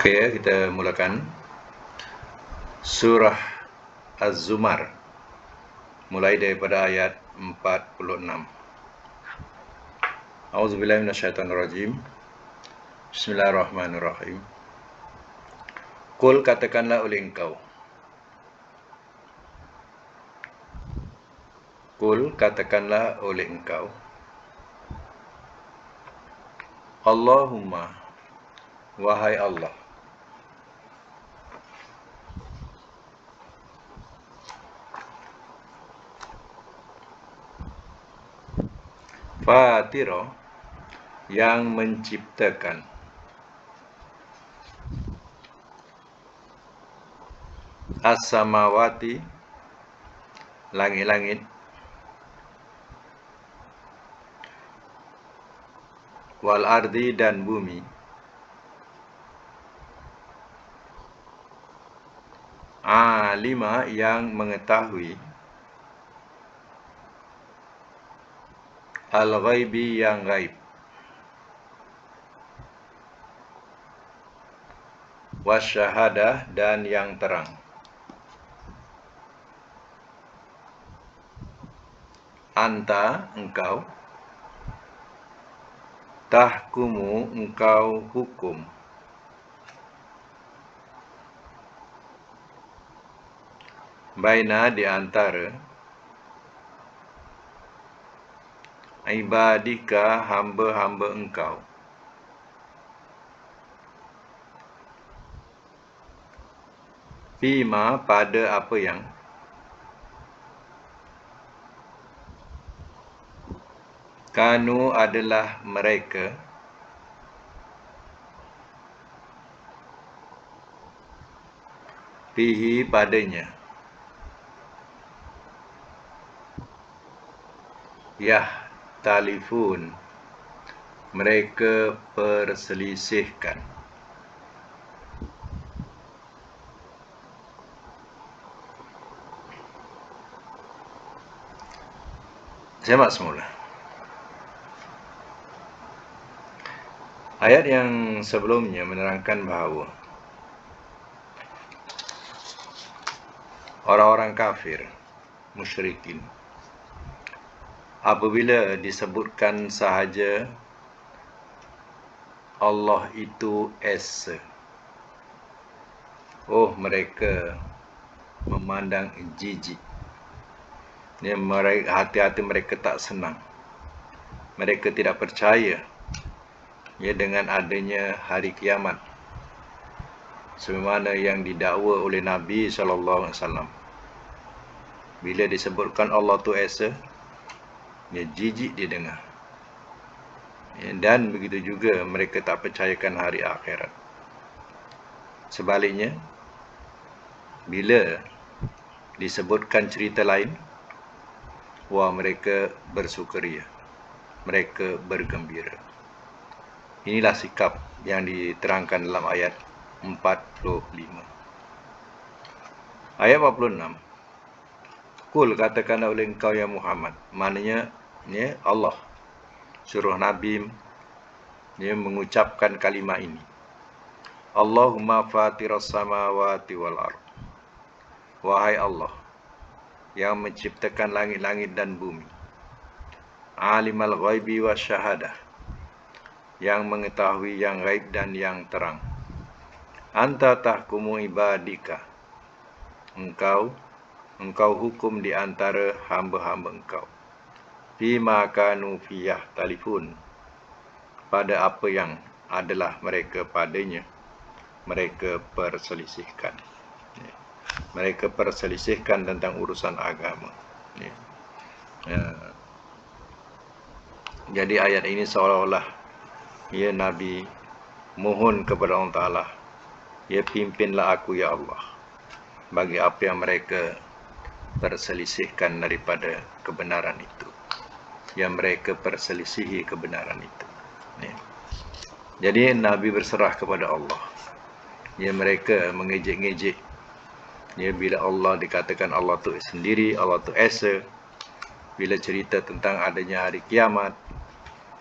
Oke, kita mulakan surah Az-Zumar mulai daripada ayat 46. A'udzubillahi minasyaitonirrajim. Bismillahirrahmanirrahim. Qul, katakanlah oleh engkau. Qul, katakanlah oleh engkau. Allahumma, wahai Allah. Fatira, yang menciptakan. As-samawati, langit-langit. Wal ardi, dan bumi. Alima, yang mengetahui. Al-ghaibi, yang gaib. Wasyahadah, dan yang terang. Anta, engkau. Tahkumu, engkau hukum. Baina, di antara. Ibadika, hamba-hamba engkau. Fima, pada apa yang. Kanu, adalah mereka. Fihi, padanya. Yah, talifun, mereka perselisihkan. Semak semula. Ayat yang sebelumnya menerangkan bahawa orang-orang kafir, musyrikin, apabila disebutkan sahaja Allah itu Esa, mereka memandang jijik. Hati-hati mereka tak senang. Mereka tidak percaya dengan adanya hari kiamat, sebagaimana yang didakwa oleh Nabi SAW. Bila disebutkan Allah tu Esa, jijik dia dengar. Dan begitu juga mereka tak percayakan hari akhirat. Sebaliknya, bila disebutkan cerita lain, mereka bersukaria, mereka bergembira. Inilah sikap yang diterangkan dalam ayat 45. Ayat 46. Qul, katakanlah oleh engkau ya Muhammad. Maknanya Allah suruh Nabi mengucapkan kalimah ini. Allahumma fatiras samawati wal ard. Wahai Allah, yang menciptakan langit-langit dan bumi. Alimal ghaibi wasyahadah, yang mengetahui yang gaib dan yang terang. Anta tahkumu ibadika, engkau hukum di antara hamba-hamba engkau. Fima kanu fiyah talifun, pada apa yang adalah mereka padanya mereka perselisihkan. Mereka perselisihkan tentang urusan agama. Jadi ayat ini seolah-olah Nabi mohon kepada Allah Ta'ala, pimpinlah aku ya Allah bagi apa yang mereka perselisihkan daripada kebenaran itu, yang mereka perselisihi kebenaran itu. Jadi Nabi berserah kepada Allah. Mereka mengejek-ngejek bila Allah dikatakan Allah tu sendiri, Allah tu Esa. Bila cerita tentang adanya hari kiamat,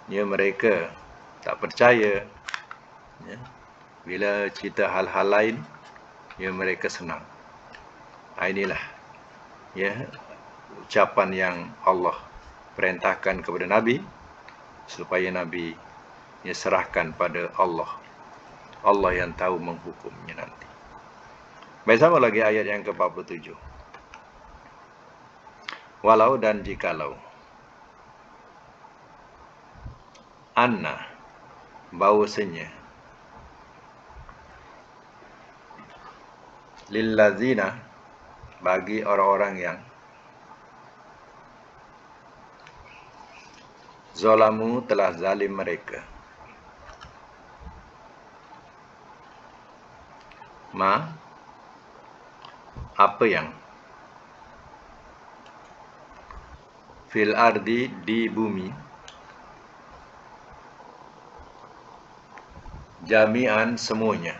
mereka tak percaya. Bila cerita hal-hal lain, ya mereka senang. Inilah ya ucapan yang Allah perintahkan kepada Nabi supaya Nabi ya serahkan pada Allah. Allah yang tahu menghukumnya nanti. Baik, sama lagi ayat yang ke-47. Walau dan jikalau anna bahwasanya lillazina bagi orang-orang yang zalamu telah zalim mereka apa yang fil ardi di bumi jami'an semuanya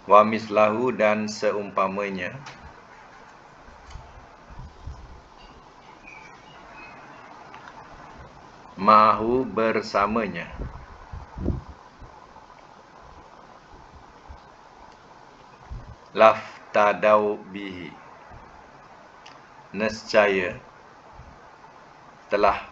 wa mislahu dan seumpamanya ma'ahu bersamanya laftadau bihi nescaya telah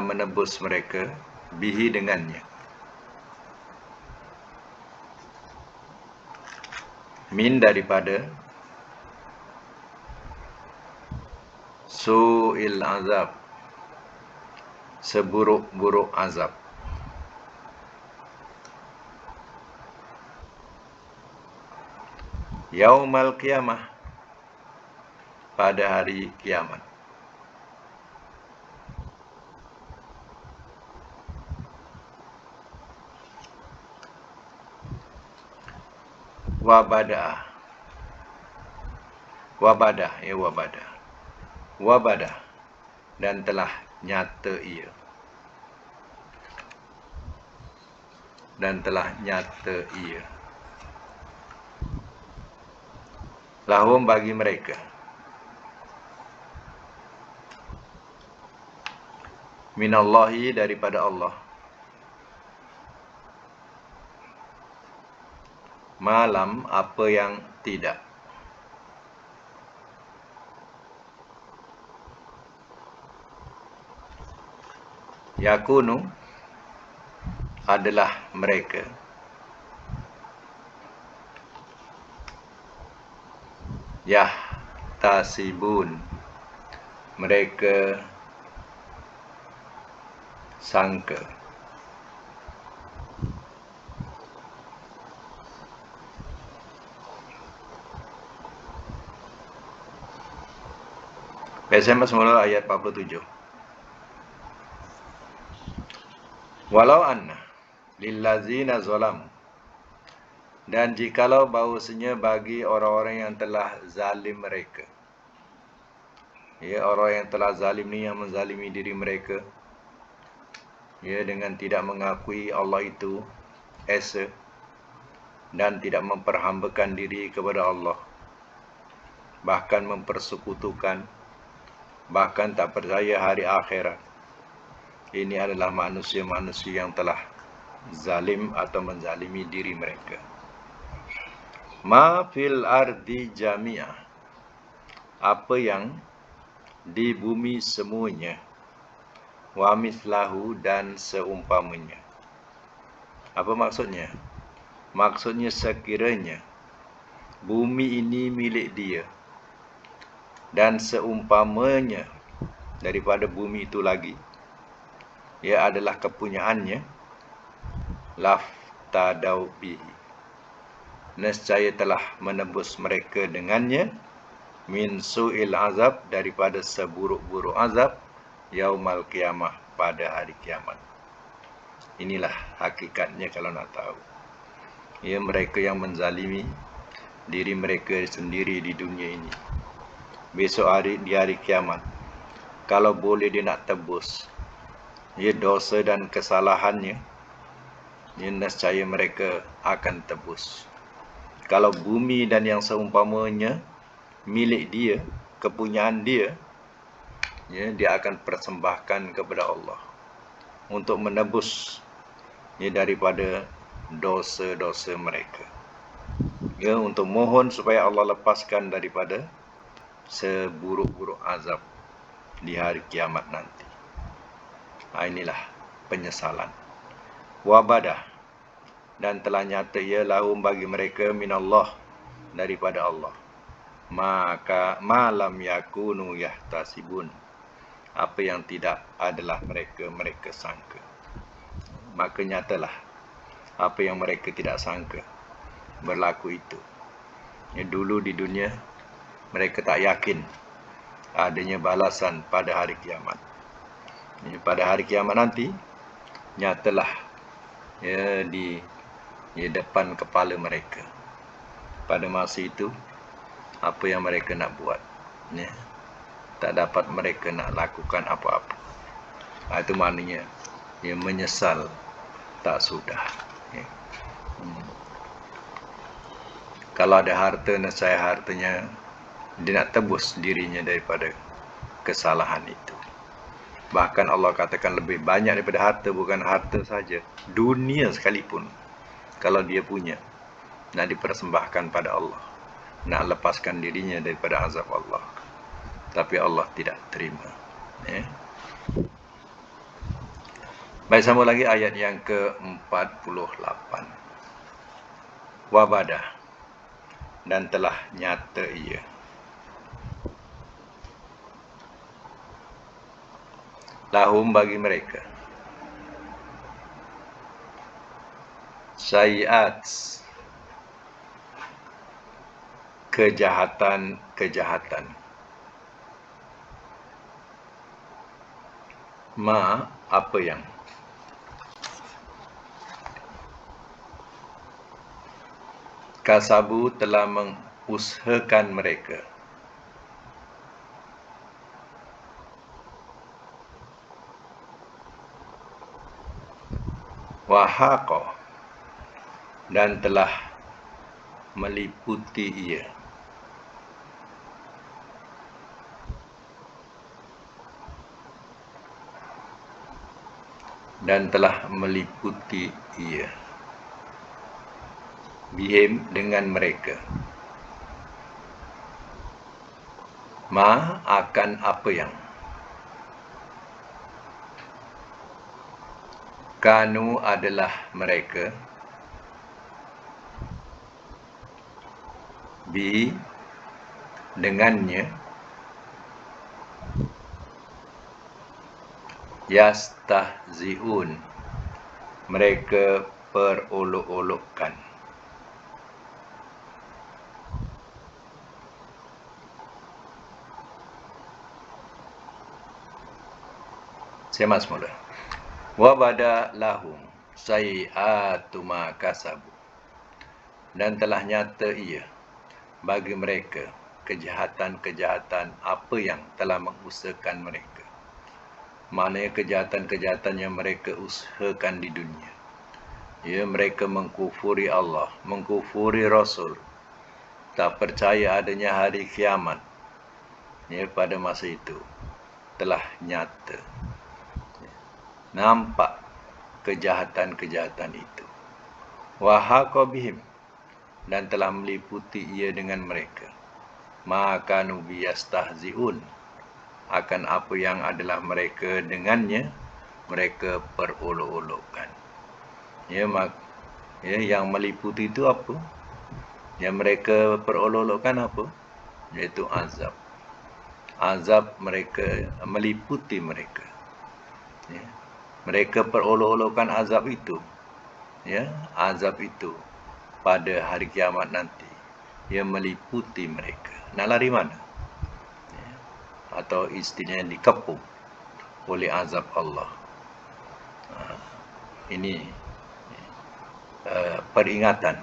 menebus mereka bihi dengannya min daripada su'il azab seburuk-buruk azab yaumal qiyamah pada hari kiamat. Wabadah dan telah nyata ia lahum bagi mereka minallahi daripada Allah malam apa yang tidak yakunu adalah mereka tasibun mereka sangka SMA semula ayat 47. Walau anna lillazina zalam dan jikalau bahawasanya bagi orang-orang yang telah zalim mereka ya orang yang telah zalim ni yang menzalimi diri mereka ya dengan tidak mengakui Allah itu esa dan tidak memperhambakan diri kepada Allah bahkan mempersekutukan bahkan tak percaya hari akhirat. Ini adalah manusia-manusia yang telah zalim atau menzalimi diri mereka. Ma fil ardi jami'ah apa yang di bumi semuanya wa mislahu dan seumpamanya. Apa maksudnya? Maksudnya sekiranya bumi ini milik dia dan seumpamanya daripada bumi itu lagi ia adalah kepunyaannya laftadau bihi nescaya telah menebus mereka dengannya min su'il azab daripada seburuk-buruk azab yaumal qiyamah pada hari kiamat. Inilah hakikatnya kalau nak tahu ya mereka yang menzalimi diri mereka sendiri di dunia ini besok di hari kiamat kalau boleh dia nak tebus ya dosa dan kesalahannya ya nescaya mereka akan tebus. Kalau bumi dan yang seumpamanya milik dia, kepunyaan dia, ya, dia akan persembahkan kepada Allah untuk menebus, ya, daripada dosa-dosa mereka. Ya, untuk mohon supaya Allah lepaskan daripada seburuk-buruk azab di hari kiamat nanti. Inilah penyesalan. Wabadah, dan telah nyata ia lahum bagi mereka minallah, daripada Allah, maka malam yakunu yahtasibun, apa yang tidak adalah mereka sangka. Maka nyatalah apa yang mereka tidak sangka berlaku itu. Ya, dulu di dunia mereka tak yakin adanya balasan pada hari kiamat. Ya, pada hari kiamat nanti nyatalah, ya, di depan kepala mereka. Pada masa itu apa yang mereka nak buat, ya, tak dapat mereka nak lakukan apa-apa. Itu maknanya, ya, menyesal tak sudah, ya. Kalau ada harta, nescaya hartanya dia nak tebus dirinya daripada kesalahan itu. Bahkan Allah katakan lebih banyak daripada harta. Bukan harta saja, dunia sekalipun kalau dia punya, nak dipersembahkan pada Allah, nak lepaskan dirinya daripada azab Allah, tapi Allah tidak terima, ya. Baik, sambung lagi ayat yang ke-48. Wabadah, dan telah nyata ia lahum bagi mereka sayiat, kejahatan, ma, apa yang kasabu, telah mengusahakan mereka, wahaqa, dan telah meliputi ia, bihim, dengan mereka, ma, akan apa yang kanu, adalah mereka, bi, dengannya, yastahziun, mereka perolok-olokkan. Semak semula. Wabada lahum sayiatu ma kasabu, dan telah nyata ia bagi mereka kejahatan apa yang telah mengusahakan mereka. Maknanya kejahatan yang mereka usahakan di dunia. Ya, mereka mengkufuri Allah, mengkufuri Rasul, tak percaya adanya hari kiamat. Ya, pada masa itu telah nyata, nampak kejahatan itu. Wahaqa bihim, dan telah meliputi ia dengan mereka, maka nubi yastahziun, akan apa yang adalah mereka dengannya mereka perolok-olokkan. Ya, yang meliputi itu apa? Yang mereka perolok-olokkan apa? Iaitu azab. Azab mereka meliputi mereka. Ya. Mereka perolok-olokkan azab itu. Ya, azab itu pada hari kiamat nanti, yang meliputi mereka. Nak lari mana? Ya. Atau istilahnya dikepung oleh azab Allah. Ini peringatan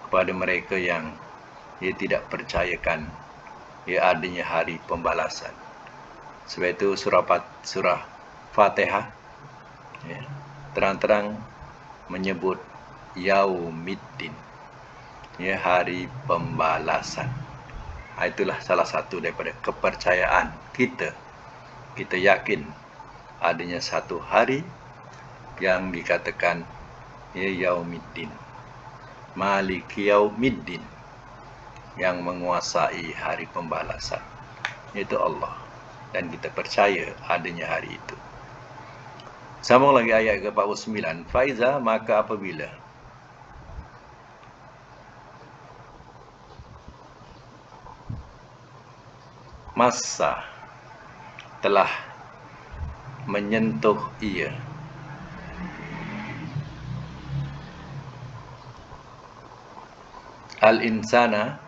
kepada mereka yang tidak percayakan adanya hari pembalasan. Sebab itu surah Fatihah, ya, terang-terang menyebut Yaumiddin, ya, hari pembalasan. Itulah salah satu daripada kepercayaan kita. Kita yakin adanya satu hari yang dikatakan Yaumiddin, Malik Yaumiddin, yang menguasai hari pembalasan, iaitu Allah. Dan kita percaya adanya hari itu. Sambung lagi ayat ke-49. Faiza, maka apabila masa telah menyentuh ia al-insana,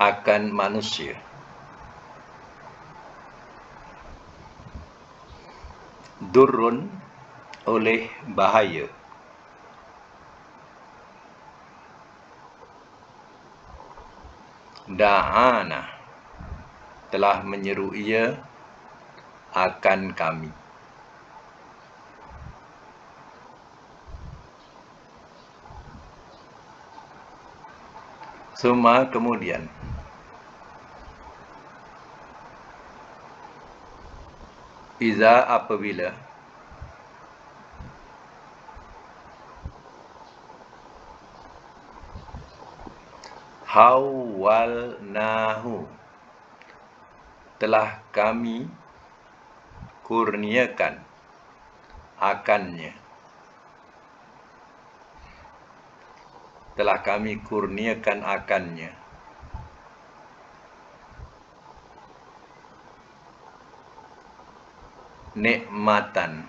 akan manusia, durrun, oleh bahaya, da'ana, telah menyeru ia akan kami. Suma, kemudian, iza, apabila, hawalnahu, telah kami kurniakan akannya, telah kami kurniakan akannya, nikmatan,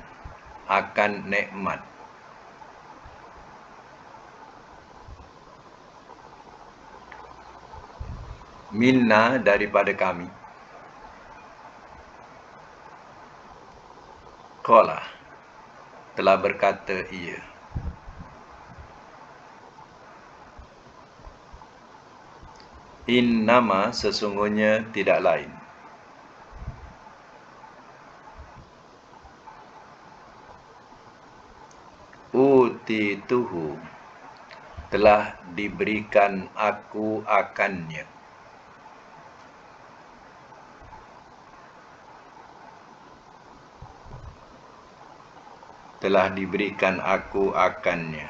akan nikmat, minna, daripada kami. Qala, telah berkata ia, innama, sesungguhnya tidak lain, utituhu, telah diberikan aku akannya, telah diberikan aku akannya,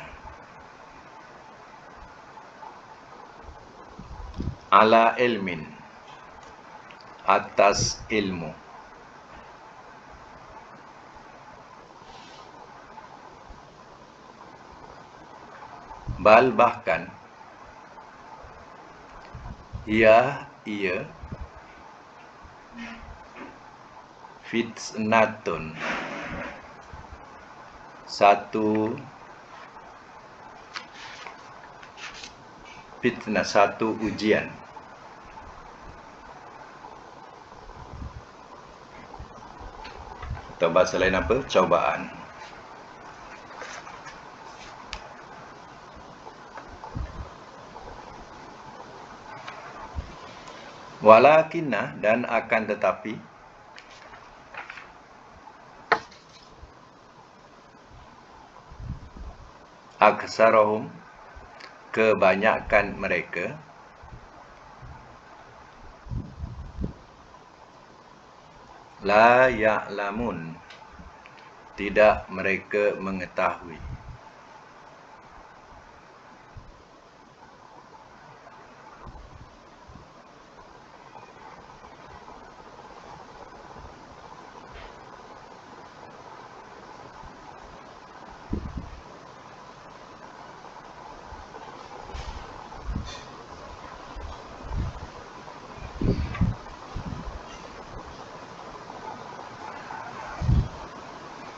ala ilmin, atas ilmu, bal, bahkan, ia fitnatun, satu fitnah, satu ujian, atau bahasa lain apa? Cobaan. Walakinna, dan akan tetapi, aksarahum, kebanyakan mereka, la ya'lamun, tidak mereka mengetahui.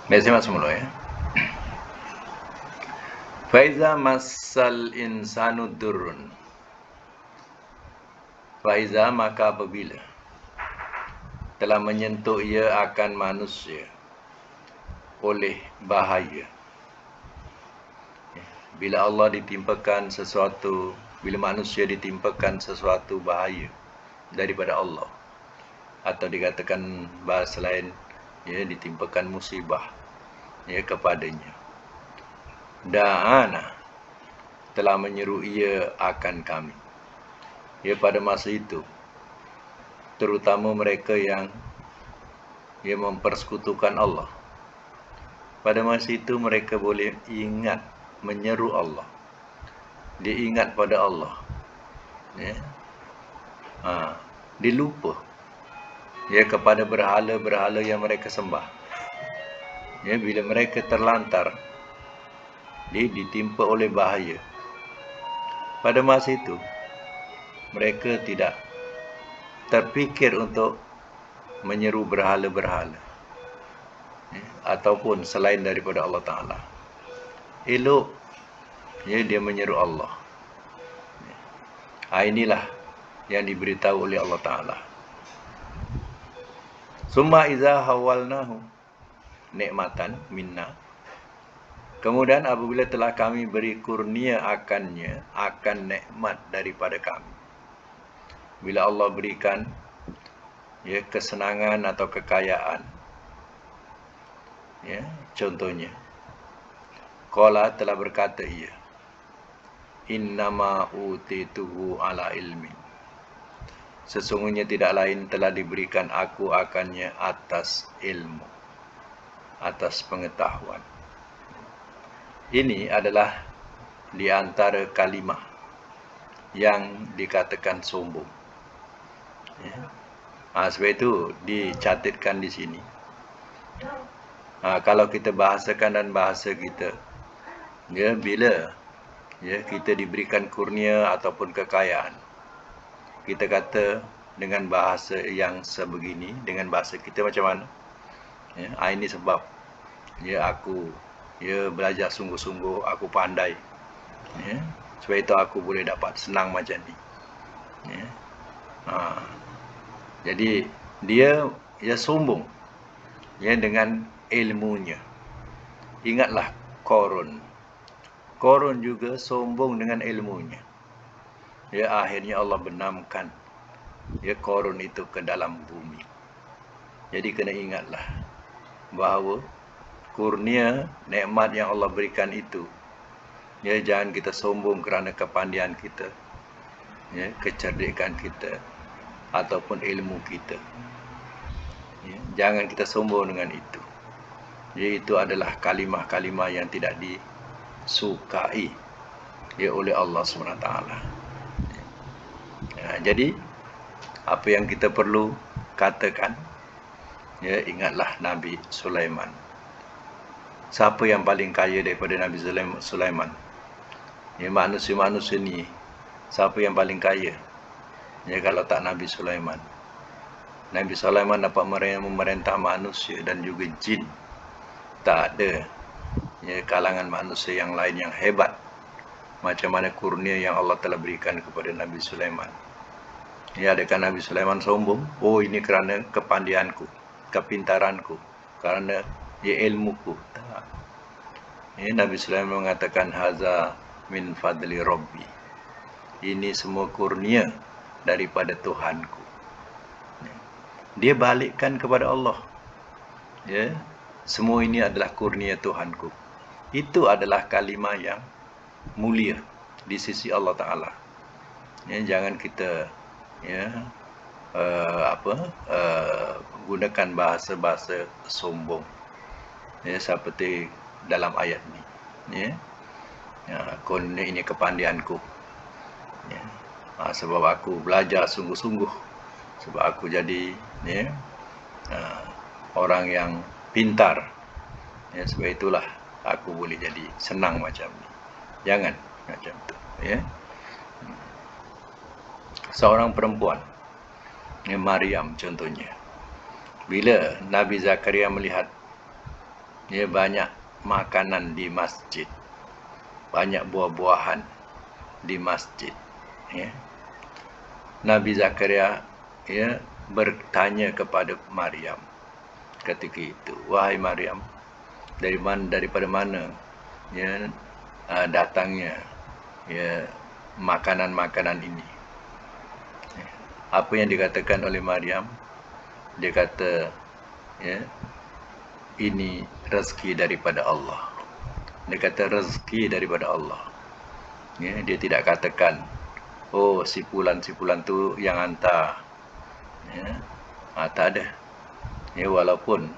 Biasa masuk mula ya. Faiza massal insanu durrun. Faiza, maka apabila telah menyentuh ia akan manusia oleh bahaya. Bila Allah ditimpakan sesuatu, bila manusia ditimpakan sesuatu bahaya daripada Allah, atau dikatakan bahasa lain, ditimpakan musibah kepadanya, da'ana, telah menyeru ia akan kami. Pada masa itu terutama mereka yang mempersekutukan Allah. Pada masa itu mereka boleh ingat menyeru Allah. Dia ingat pada Allah. Dia lupa kepada berhala-berhala yang mereka sembah. Bila mereka terlantar, dia ditimpa oleh bahaya. Pada masa itu, mereka tidak terfikir untuk menyeru berhala-berhala ataupun selain daripada Allah Ta'ala. Elok dia menyeru Allah. Inilah yang diberitahu oleh Allah Ta'ala. Summa iza hawalnahu nikmatan minna. Kemudian apabila telah kami beri kurnia akannya, akan nikmat daripada kami. Bila Allah berikan kesenangan atau kekayaan, contohnya, qala telah berkata ia, innama utituhu ala ilmin. Sesungguhnya tidak lain telah diberikan aku akannya atas ilmu, atas pengetahuan. Ini adalah di antara kalimah yang dikatakan sombong. Sebab itu dicatatkan di sini. Kalau kita bahasakan dan bahasa kita, bila kita diberikan kurnia ataupun kekayaan, kita kata dengan bahasa yang sebegini, dengan bahasa kita macam mana? Ini sebab aku belajar sungguh-sungguh, aku pandai. Sebab itu aku boleh dapat senang macam ni. Jadi dia sombong dengan ilmunya. Ingatlah Qarun. Qarun juga sombong dengan ilmunya. Akhirnya Allah benamkan Qarun itu ke dalam bumi. Jadi kena ingatlah bahawa kurnia, nikmat yang Allah berikan itu, jangan kita sombong kerana kepandaian kita, kecerdikan kita, ataupun ilmu kita. Jangan kita sombong dengan itu. Itu adalah kalimah-kalimah yang tidak disukai oleh Allah SWT. Jadi apa yang kita perlu katakan, ingatlah Nabi Sulaiman. Siapa yang paling kaya daripada Nabi Sulaiman? Manusia-manusia ni, siapa yang paling kaya? Kalau tak Nabi Sulaiman. Nabi Sulaiman dapat memerintah manusia dan juga jin. Tak ada kalangan manusia yang lain yang hebat macam mana kurnia yang Allah telah berikan kepada Nabi Sulaiman. Adakah Nabi Sulaiman sombong? Ini kerana kepandaianku, kepintaranku, kerana ilmuku. Tak. Nabi Sulaiman mengatakan, haza min fadli Rabbi. Ini semua kurnia daripada Tuhanku. Dia balikkan kepada Allah. Semua ini adalah kurnia Tuhanku. Itu adalah kalimah yang mulia di sisi Allah Ta'ala. Jangan kita gunakan bahasa-bahasa sombong seperti dalam ayat ni. Kurnia ini kepandaianku. Sebab aku belajar sungguh-sungguh, sebab aku jadi orang yang pintar. Sebab itulah aku boleh jadi senang macam ni. Jangan macam tu. Seorang perempuan, Maryam contohnya, bila Nabi Zakaria melihat banyak makanan di masjid, banyak buah-buahan di masjid, Nabi Zakaria bertanya kepada Maryam ketika itu, wahai Maryam, daripada mana datangnya makanan-makanan ini? Apa yang dikatakan oleh Maryam? Dia kata, ini rezeki daripada Allah. Dia kata rezeki daripada Allah. Dia tidak katakan, si fulan tu yang hantar. Ya. Tak ada. Ya, walaupun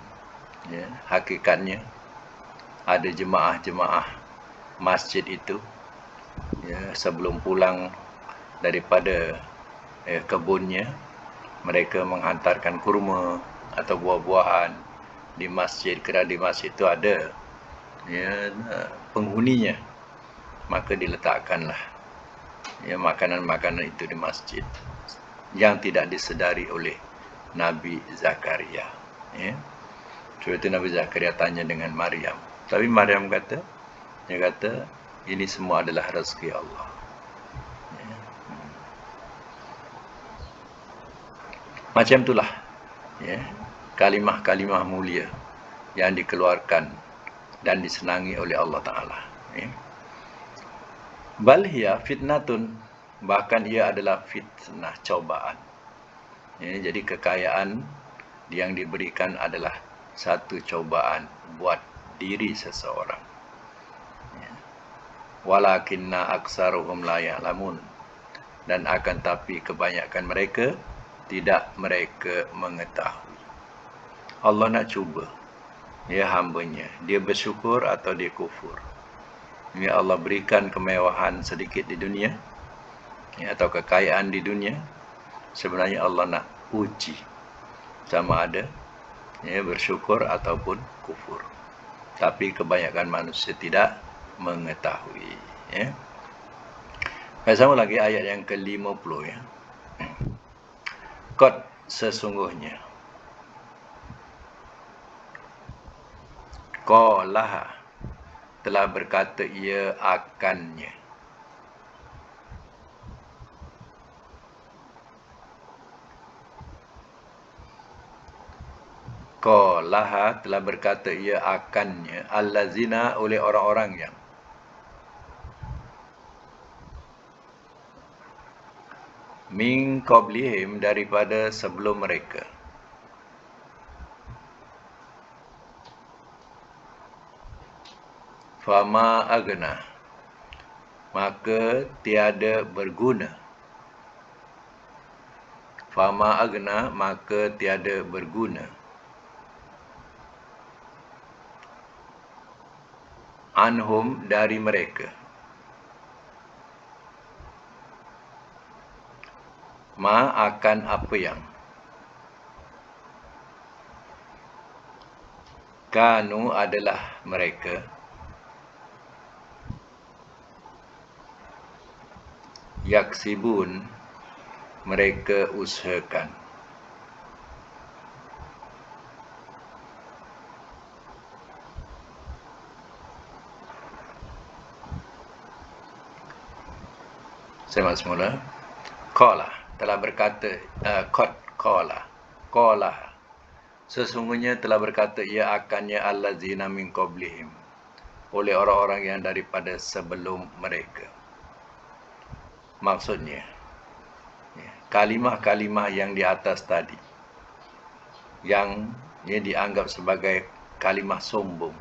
ya, hakikatnya ada jemaah-jemaah masjid itu ya, sebelum pulang daripada kebunnya, mereka menghantarkan kurma atau buah-buahan di masjid, kerana di masjid itu ada ya, penghuninya, maka diletakkanlah ya, makanan-makanan itu di masjid yang tidak disedari oleh Nabi Zakaria. Ya. Sebab itu Nabi Zakaria tanya dengan Maryam. Tapi Maryam kata, ini semua adalah rezeki Allah. Ya. Macam itulah ya, kalimah-kalimah mulia yang dikeluarkan dan disenangi oleh Allah Ta'ala. Ya. Bal hiya fitnatun, bahkan ia adalah fitnah, cobaan. Ya, jadi kekayaan yang diberikan adalah satu cobaan buat diri seseorang. Ya. Walakinna aksaruhum la ya'lamun, dan akan tapi kebanyakan mereka tidak mereka mengetahui. Allah nak cuba ya hambanya, dia bersyukur atau dia kufur. Ya, Allah berikan kemewahan sedikit di dunia ya, atau kekayaan di dunia, sebenarnya Allah nak uji sama ada ya, bersyukur ataupun kufur. Tapi kebanyakan manusia tidak mengetahui ya. Sama lagi ayat yang ke-50 ya. Qad, sesungguhnya, qalaha, telah berkata ia akannya. Qalaha, telah berkata ia akannya, allazina, oleh orang-orang yang min qablihim, daripada sebelum mereka. Fama agna, maka tiada berguna. Fama agna, maka tiada berguna. Anhum, dari mereka. Ma, akan apa yang kanu, adalah mereka yaksibun, mereka usahakan. Saya ulang semula. Qala, telah berkata, qala, sesungguhnya telah berkata ia akannya allazina min qablihim, oleh orang-orang yang daripada sebelum mereka. Maksudnya kalimah-kalimah yang di atas tadi, yang dianggap sebagai kalimah sombong.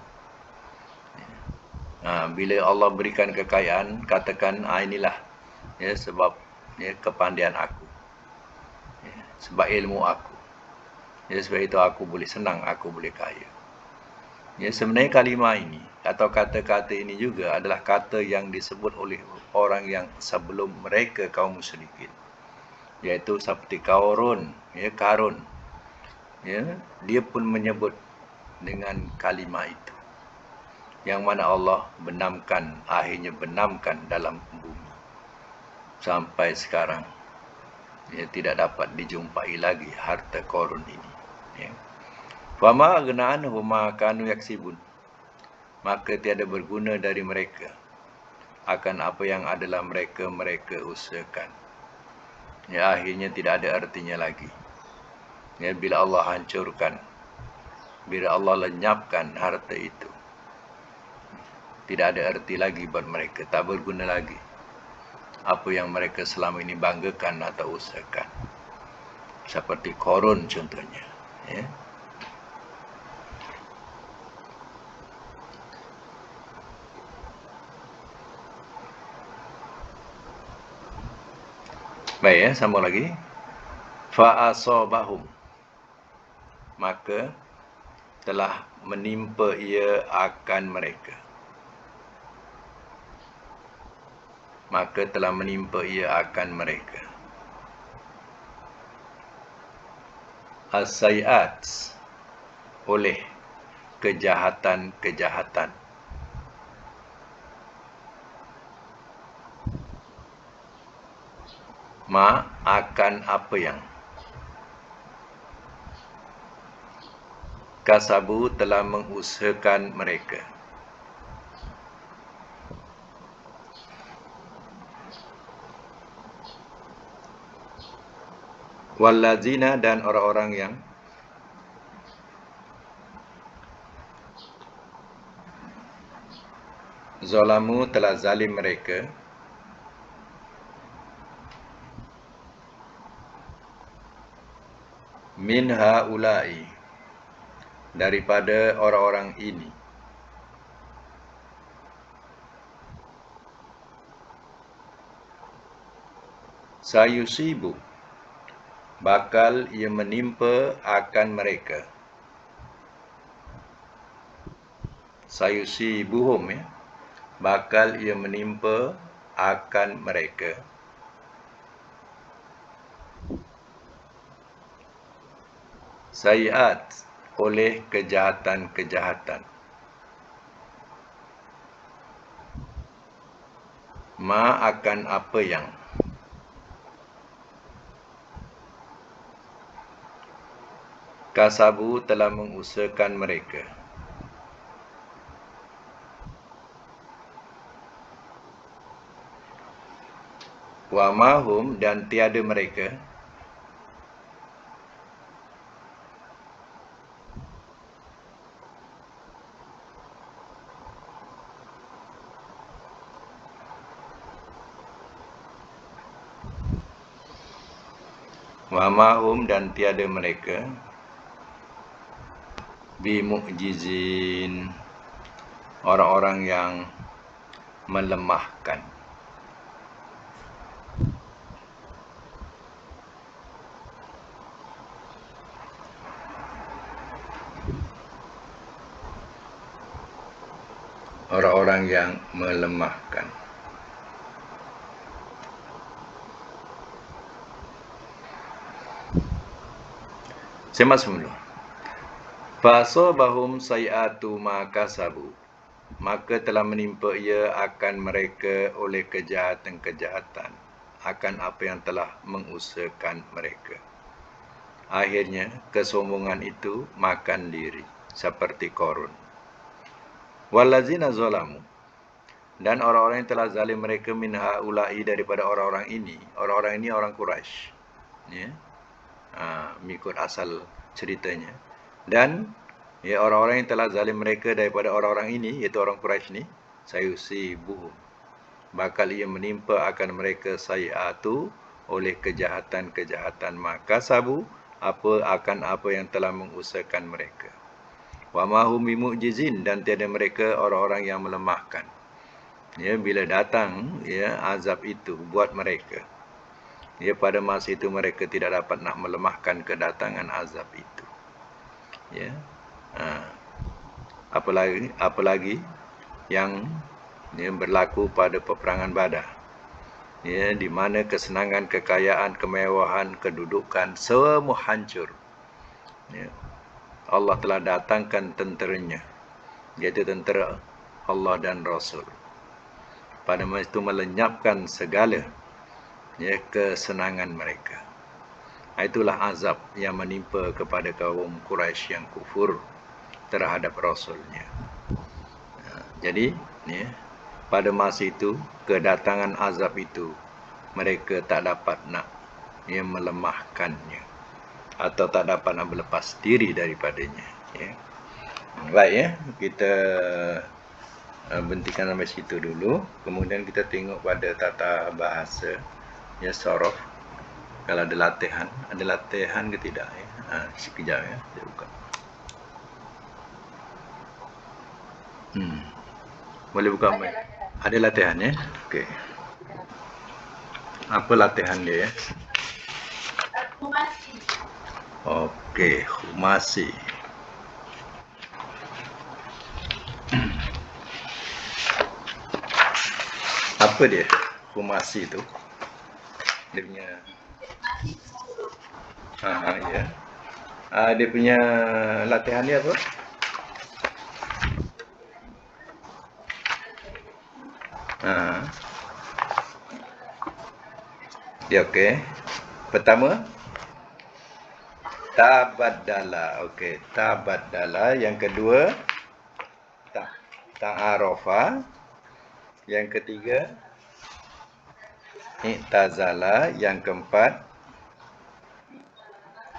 Bila Allah berikan kekayaan, katakan inilah ya, sebab ya, kepandian aku ya, sebab ilmu aku ya, sebab itu aku boleh senang, aku boleh kaya ya. Sebenarnya kalimah ini atau kata-kata ini juga adalah kata yang disebut oleh orang yang sebelum mereka, kaum musyrikin, iaitu seperti Qarun ya, Qarun ya, dia pun menyebut dengan kalimah itu, yang mana Allah benamkan, akhirnya benamkan dalam bumi. Sampai sekarang ya, tidak dapat dijumpai lagi harta Qarun ini ya. Fama aghna'anhum ma kanu yaksibun, maka tiada berguna dari mereka akan apa yang adalah mereka usahakan ya. Akhirnya tidak ada artinya lagi ya, bila Allah hancurkan, bila Allah lenyapkan harta itu, tidak ada arti lagi buat mereka, tak berguna lagi apa yang mereka selama ini banggakan atau usahakan. Seperti Qarun contohnya ya. Baik ya, sambung lagi. Fa'asabahum, maka telah menimpa ia akan mereka. Maka telah menimpa ia akan mereka. As-sayiat, oleh kejahatan-kejahatan. Ma, akan apa yang kasabu telah mengusahakan mereka. Wallazina, dan orang-orang yang zalamu telah zalim mereka, min haula'i, daripada orang-orang ini, sayusibu, bakal ia menimpa akan mereka. Sayusibuhum, ya, bakal ia menimpa akan mereka. Sayiat, oleh kejahatan-kejahatan. Ma, akan apa yang kasabu telah mengusahakan mereka. Wa mahum, dan tiada mereka, wa mahum, dan tiada mereka, bimu'jizin, orang-orang yang melemahkan. Orang-orang yang melemahkan. Saya masuk dulu. Fasabahum sayiatu ma kasabu, maka telah menimpa ia akan mereka oleh kejahatan-kejahatan, akan apa yang telah mengusahakan mereka. Akhirnya kesombongan itu makan diri, seperti Qarun. Wallazina zalamu, dan orang-orang yang telah zalim mereka, min haula'i, daripada orang-orang ini. Orang-orang ini orang Quraisy, ya, mengikut asal ceritanya. Dan ya, orang-orang yang telah zalim mereka daripada orang-orang ini, iaitu orang Quraisy ni, sayusibuhum, bakal ia menimpa akan mereka sayiatu, oleh kejahatan-kejahatan, maka sabu, akan apa yang telah mengusahakan mereka. Wa mahum bimu'jizin, dan tiada mereka orang-orang yang melemahkan. Ya, bila datang ya azab itu buat mereka, ya, pada masa itu mereka tidak dapat nak melemahkan kedatangan azab itu. Ya. Apalagi yang ya, berlaku pada peperangan Badar, ya, di mana kesenangan, kekayaan, kemewahan, kedudukan semua hancur. Ya. Allah telah datangkan tenteranya, iaitu tentera Allah dan Rasul. Pada masa itu melenyapkan segala ya, kesenangan mereka. Itulah azab yang menimpa kepada kaum Quraisy yang kufur terhadap Rasulnya. Jadi ya, pada masa itu kedatangan azab itu mereka tak dapat nak ya, melemahkannya, atau tak dapat nak berlepas diri daripadanya. Ya. Baik, ya, kita berhentikan sampai situ dulu. Kemudian kita tengok pada tata bahasa ya, sorof. Kalau ada latihan ke tidak, ya. Sekejap, ya, saya buka. Boleh buka mic. Ada latihan, ya. Okey. Apa latihan dia, ya? Okey, khumasi. Apa dia khumasi tu? Dia punya ya. Dia punya latihan dia apa? Dia okey. Pertama, tabaddala. Okey, tabaddala. Yang kedua, ta'arofa. Yang ketiga, i'tazala. Yang keempat,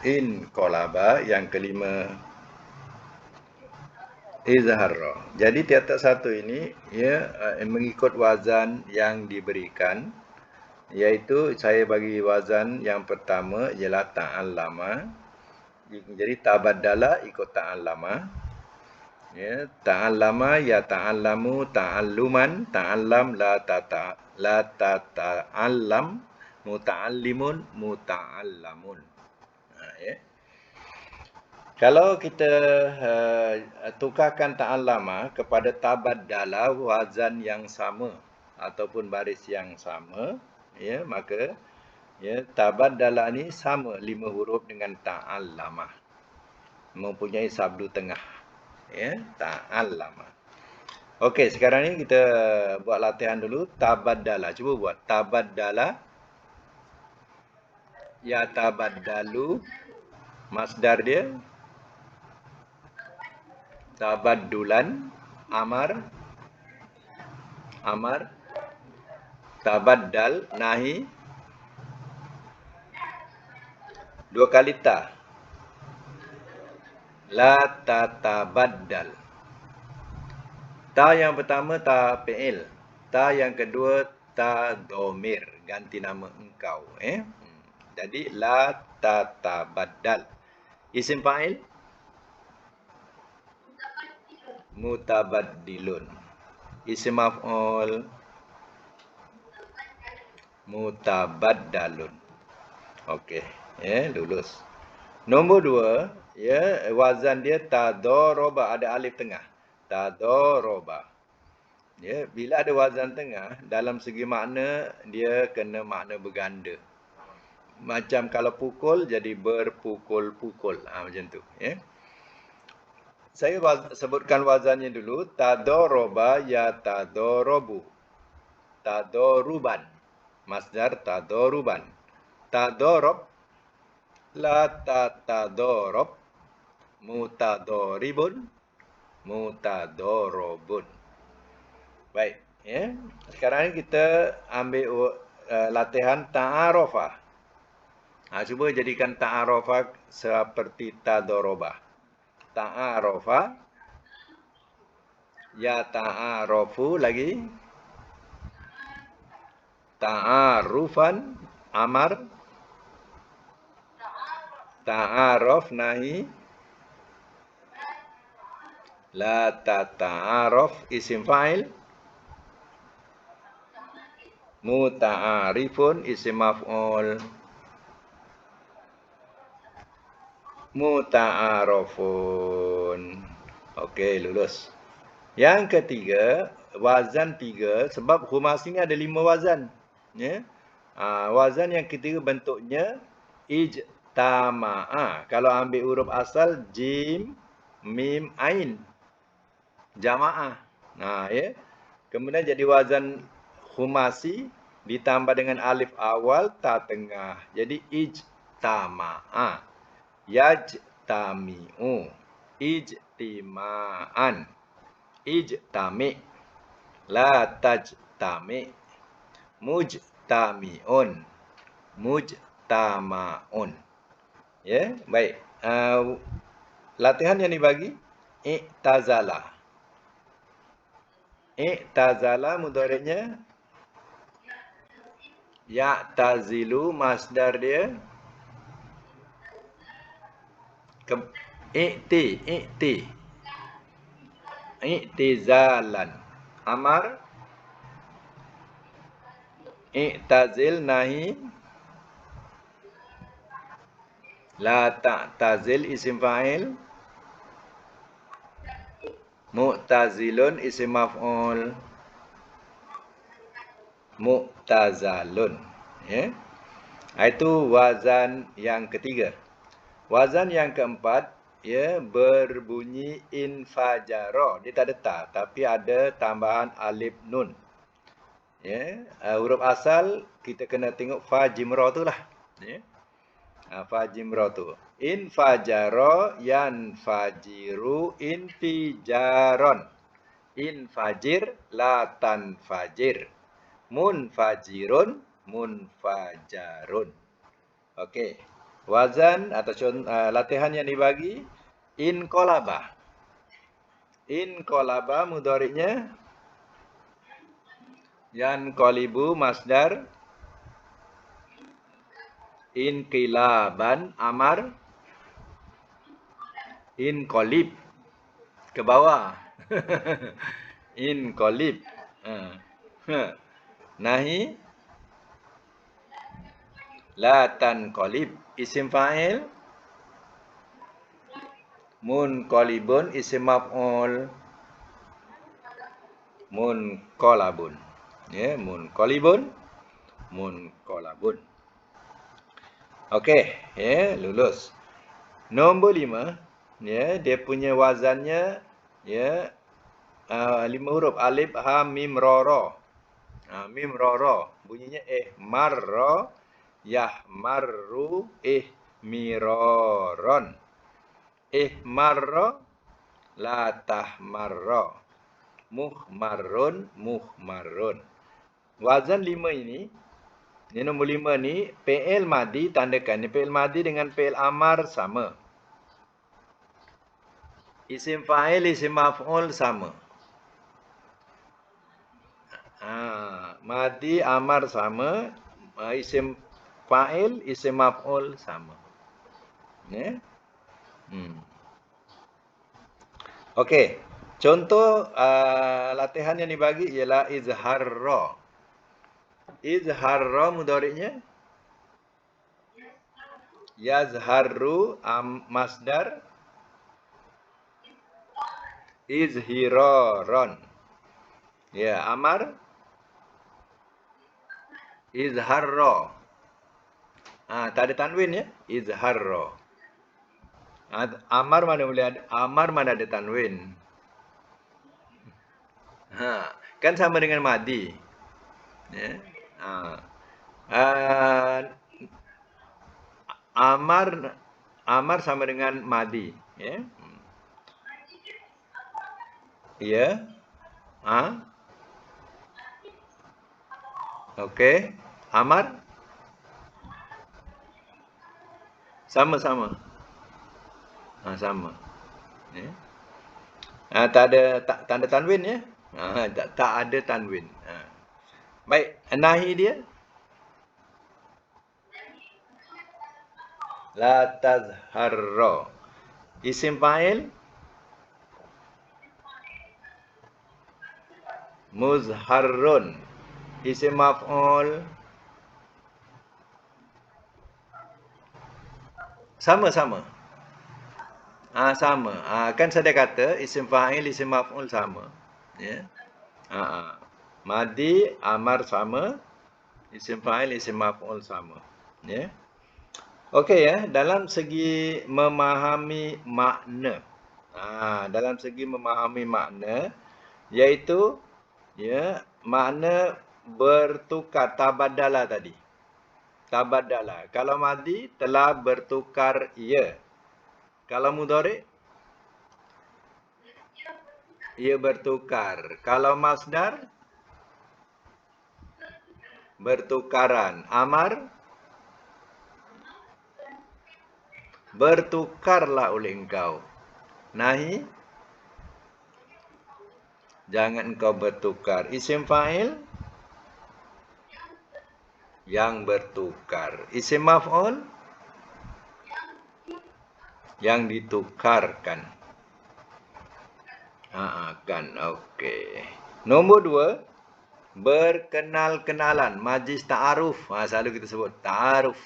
inqalaba. Yang kelima, izharra. Jadi tiap-tiap satu ini ya mengikut wazan yang diberikan, iaitu saya bagi wazan yang pertama ialah ta'allama. Jadi tabaddala ikut ta'allama. Ya, ta'allama ya ta'allamu ta'alluman, ta'allam la tata'allam, muta'allimun muta'allamun. Ya. Kalau kita tukarkan ta'allama kepada tabaddala, wazan yang sama ataupun baris yang sama, ya, maka ya tabaddala ni sama 5 huruf dengan ta'allama, mempunyai sabdu tengah, ya, ta'allama. Okey, sekarang ni kita buat latihan dulu tabaddala. Cuba buat tabaddala, ya tabaddalu, masdar dia tabaddulan, amar, tabaddal, nahi, 2 kali ta, la tatabaddal. Ta yang pertama ta fi'il, ta yang kedua ta dhamir, ganti nama engkau, Jadi la tatabaddal. Isim fa'il mutabaddilun. Isim maf'ul mutabaddalun. Okey, ya, lulus. Nombor 2, ya, wazan dia tadoroba, ada alif tengah. Tadoroba. Ya, bila ada wazan tengah, dalam segi makna dia kena makna berganda. Macam kalau pukul jadi berpukul-pukul. Macam tu, ya. Saya sebutkan wazannya dulu. Tadoroba ya tadorobu. Tadoruban. Masdar tadoruban. Tadorob la tatadorob. Mutadoribun. Mutadorobun. Baik, ya. Sekarang ni kita ambil latihan ta'arofah. Cuba jadikan ta'arofah seperti tadoroba. Ta'arofa, ya ta'arofu lagi, ta'arufan, amar, ta'arof, nahi, la tata'arof, isim fa'il, muta'arifun, isim maf'ul, muta'arafun. Okey, lulus. Yang ketiga, wazan 3, sebab khumasi ni ada 5 wazan, ya. Wazan yang ketiga bentuknya ijtama'a. Kalau ambil huruf asal jim, mim, ain, jama'ah. Ya. Kemudian jadi wazan khumasi ditambah dengan alif awal, ta tengah. Jadi ijtama'a. Yajtami'u, ijtima'an, ijtami', la tajtami', mujtami'un, mujtama'un. Ya, baik. Latihan yang dibagi i'tazala. I'tazala mudhari'nya ya'tazilu, masdar dia i'tizalan, amar, i'tazil, nahi, La ta'tazil isim fa'il. Mu'tazilun isim maf'ul. Mu'tazalun. Ya. Itu wazan yang ketiga. Wazan yang keempat, ya, berbunyi infajaro. Dia tak ada ta, tapi ada tambahan alif nun. Ya, huruf asal kita kena tengok fa jimra tu lah. Ya. Fa jimra tu. Infajaro yanfajiru infijaron. Infajir la tanfajir. Munfajirun munfajarun. Okey. Wazan atau latihan yang dibagi inqalaba. Inqalaba mudhari'nya yanqalibu masdar inqilaban amar inqalib ke bawah. Inqalib. Nahi la tanqalib isim fa'il. Munqalibun isim maf'ul. Munqalabun. Ya, munqalibun, munqalabun. Okey, ya, lulus. Nombor 5, ya, dia punya wazannya, ya, 5 huruf alif ha mim ra ra. Mim ra ra bunyinya marra yahmarru miraron. Marra la tahmarra. Muhmarrun muhmarrun. Wazan 5 ini, nombor 5 ni fi'il madi tandakan. Ni fi'il madi dengan fi'il amar sama. Isim fa'il, isim maf'ul sama. Madi amar sama, isim fa'il, isim maf'ul sama. Ya. Okey. Contoh latihan yang dibagi ialah izhar ra. Izhar ra mudhari'nya yazharu masdar izhiraron. Ya, amar izhar ra. Tak ada tanwin ya, izhar ra. Amar mana boleh ada, amar mana ada tanwin. Kan sama dengan madi. Ya. Amar sama dengan madi, ya. Ya. Okey. Amar sama-sama. Sama. Ya. Tak ada tanda tanwin ya. Tak ada tanwin. Baik, nahi dia la tazharra. Isim fa'il muzharrun. Isim maf'ul sama-sama. Sama. Kan saya dah kata isim fa'il, isim maf'ul sama. Ya. Madi, amar sama. Isim fa'il, isim maf'ul sama. Ya. Okey ya, dalam segi memahami makna. Dalam segi memahami makna, iaitu ya, makna bertukar, tabadala tadi. Tabadala. Kalau madi telah bertukar ia. Kalau mudhari ia bertukar. Kalau masdar bertukaran. Amar bertukarlah oleh engkau. Nahi jangan engkau bertukar. Isim fa'il yang bertukar. Isim maf'ul yang ditukarkan. Kan. Okey. Nombor 2, Berkenal-kenalan, majlis ta'aruf. Selalu kita sebut ta'aruf.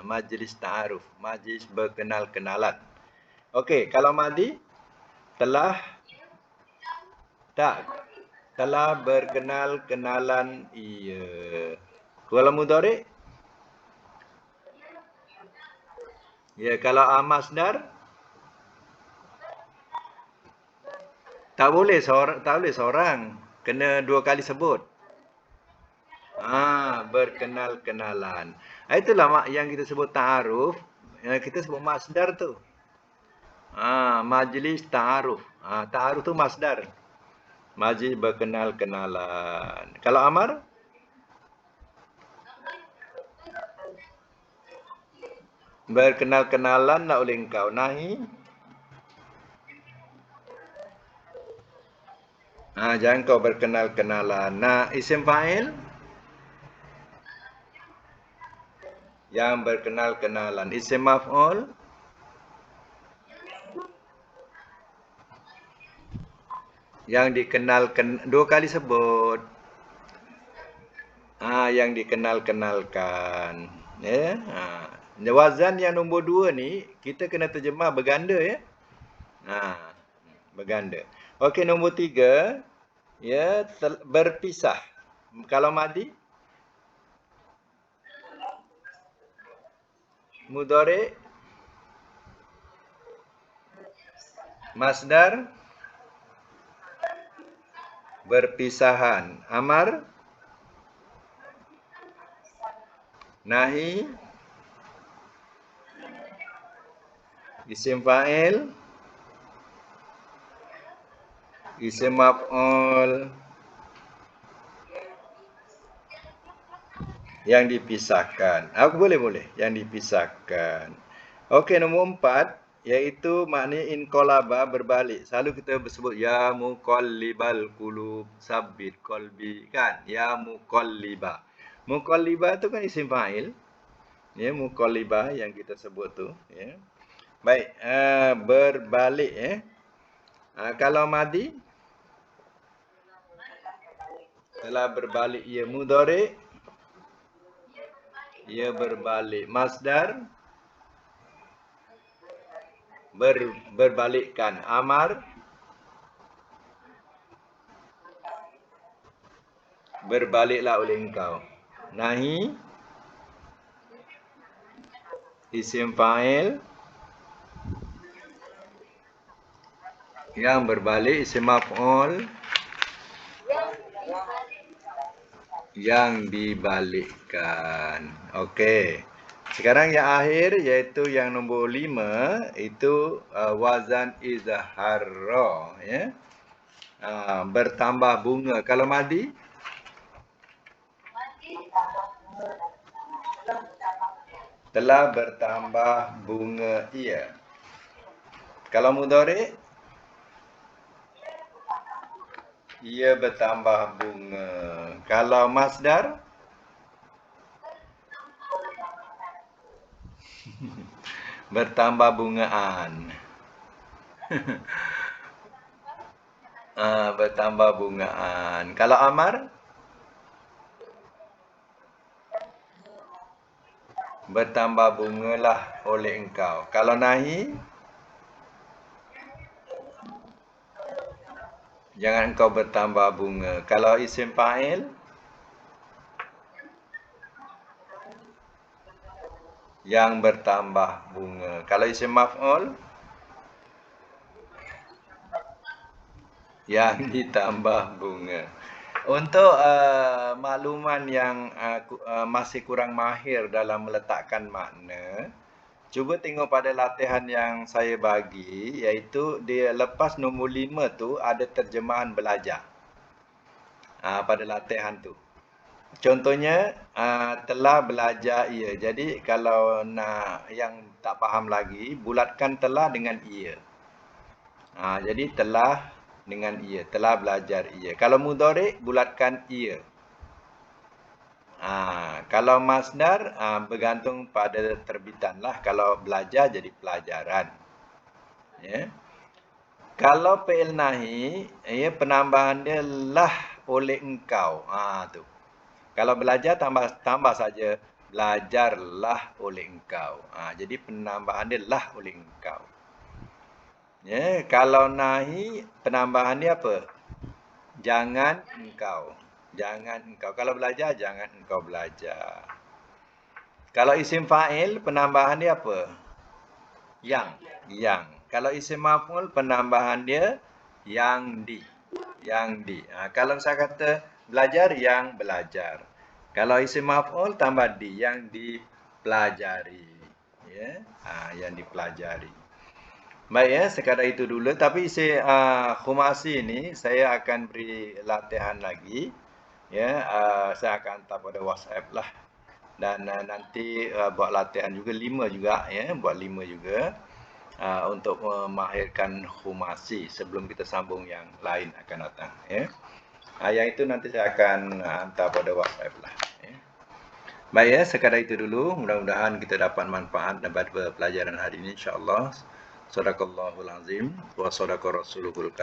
Majlis ta'aruf, majlis berkenal-kenalan. Okey, kalau madi telah tak telah berkenal-kenalan ia. Kalau mudhari? Ya, kalau masdar tak boleh seorang. Kena 2 kali sebut. Berkenal-kenalan. Itulah yang kita sebut ta'aruf. Kita sebut masdar tu. Majlis ta'aruf. Ta'aruf tu masdar. Majlis berkenal-kenalan. Kalau amar? Berkenal-kenalan nak oleh engkau. Nahi? Jangan kau berkenal-kenalan. Nah, isim fa'il? Yang berkenal-kenalan. Isim maf'ul? Yang dikenalkan 2 kali sebut. Yang dikenal-kenalkan. Ya. Wazan yang nombor 2 ni kita kena terjemah berganda ya. Berganda. Okey, nombor 3 ya, berpisah. Kalau madi? Mudhari? Masdar? Berpisahan. Amar? Nahi? Isim fa'il? Isim maf'ul? Yang dipisahkan. Boleh. Yang dipisahkan. Okey, nombor 4 iaitu makna inqalaba, berbalik. Selalu kita sebut ya muqallibal qulub sabbit qalbi kan? Ya muqalliba. Muqalliba tu kan isim fa'il. Ya, muqalliba yang kita sebut tu ya. Baik, berbalik ya. Kalau madi telah berbalik ia. Mudhari ia berbalik. Masdar berbalikkan. Amar berbaliklah oleh engkau. Nahi isim fa'il yang berbalik. Isim maf'ul yang dibalikkan. Okey. Sekarang yang akhir iaitu yang nombor 5 itu wazan izharra ya. Bertambah bunga. Kalau madi? Telah bertambah bunga ia. Kalau mudhari? Ia bertambah bunga. Kalau masdar? Bertambah bungaan. Bertambah bungaan. Kalau amar? Bertambah bungalah oleh engkau. Kalau nahi? Jangan engkau bertambah bunga. Kalau isim fa'il? Yang bertambah bunga. Kalau isim maf'ul? Yang ditambah bunga. Untuk makluman yang masih kurang mahir dalam meletakkan makna, cuba tengok pada latihan yang saya bagi, iaitu dia lepas nombor 5 tu ada terjemahan belajar. Pada latihan tu. Contohnya telah belajar ia. Jadi kalau nak yang tak faham lagi, bulatkan telah dengan ia. Jadi telah dengan ia, telah belajar ia. Kalau mudhari, bulatkan ia. Kalau masdar, bergantung pada terbitan lah. Kalau belajar jadi pelajaran. Ya. Kalau fi'il nahi, penambahan dia lah oleh engkau. Tu. Kalau belajar tambah saja belajarlah oleh engkau. Jadi penambahan dia lah oleh engkau. Ya, kalau nahi penambahan dia apa? Jangan engkau. Jangan engkau. Kalau belajar jangan engkau belajar. Kalau isim fa'il penambahan dia apa? Yang. Kalau isim maf'ul penambahan dia yang di. Kalau saya kata belajar yang belajar. Kalau isim maf'ul tambah di yang dipelajari. Ya, yang dipelajari. Baik ya, sekadar itu dulu. Tapi khumasi ini saya akan beri latihan lagi. Ya, saya akan hantar pada WhatsApp lah. Dan nanti buat latihan juga 5 juga ya, buat 5 juga untuk memahirkan khumasi sebelum kita sambung yang lain akan datang ya. Yang itu nanti saya akan hantar pada WhatsApp lah ya. Baik ya, sekadar itu dulu. Mudah-mudahan kita dapat manfaat dapat pelajaran hari ini insya-Allah. Sadaqallahul azim wa sadaqa rasuluhul karim.